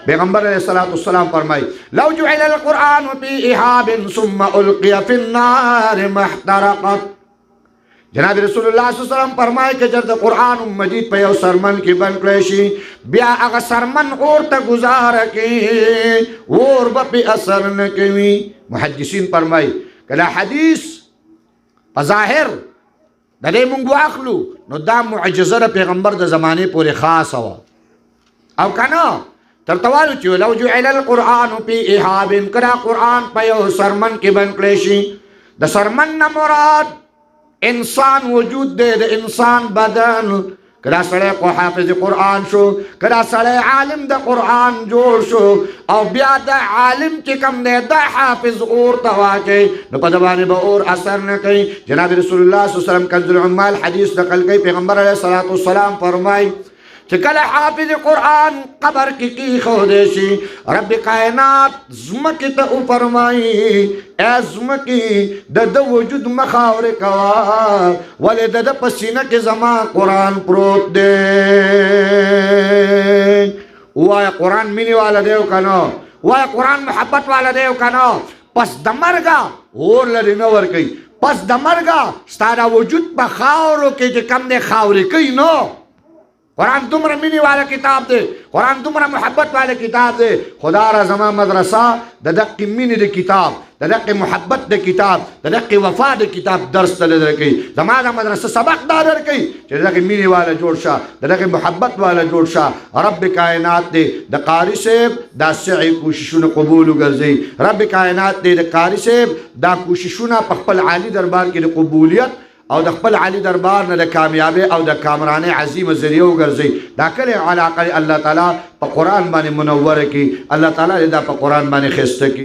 پیغمبر علیہ السلام فرمائی لو جعل القرآن فی احاب ثم القی فی النار محترقت. جناب رسول اللہ صلی اللہ علیہ وسلم فرمائی کہ جب قرآن مجید پہ یو سرمن کی بن کلیشی بیا اگا سرمن اور تا گزار کی اور با پی اثر نکوی. محدثین فرمائی کہ لا حدیث ظاہر دا دے منگو اخلو نو دا معجزہ دا پیغمبر دا زمانے پوری خاص ہوا او کنا ترتوالو چیو لو جعل القرآن پی احاب کرا قرآن پہ یو سرمن کی بن کلیشی. دا سرمن نا مراد انسان وجود دے دا انسان بدن کدا سڑے کو حافظ قرآن شو کدا سڑے عالم دا قرآن جوڑ شو او بیا دا عالم چکم دے دا حافظ اور تواکے نو پدوانی با اور اثر نکی. جناب رسول اللہ صلی اللہ علیہ وسلم کنز العمال حدیث نقل گئی پیغمبر علیہ السلام فرمائی چکل حافظ قرآن قبر کی خودشی رب کائنات زمکی تا فرمائی اے زمکی دا وجود مخاور کوا ولی دا پسینہ کی زمان قرآن پروت دے. وای قرآن منی والا دیو کنو وای قرآن محبت والا دیو کنو پس دمرگا اور لڑی نور کئی پس دمرگا ستارا وجود پا خاورو کی جی کم دے خاوری کئی نو. قرآن تمہرا منی والا کتاب دے قرآن تمہرا محبت والا کتاب دے. خدا را زمان مدرسہ ددق منی دے کتاب ددق محبت دے کتاب ددق وفا دے کتاب درس تلے در کئی زمان مدرسہ سبق دادر کئی ددق منی والا جوڑ شا ددق محبت والا جوڑ شا. رب کائنات دے دا قاری سیب دا سعی کوششون قبولو گرزی. رب کائنات دے دا قاری سیب دا کوششون پخپل عالی دربار کی دا قبولیت او د خپل عالی دربار نه د کامیابی او د کامرانی عظیم ذریعہ وګرځي. دا کله علاقه الله تعالی په قرآن باندې منور کی الله تعالی دا په قرآن باندې خسته کی.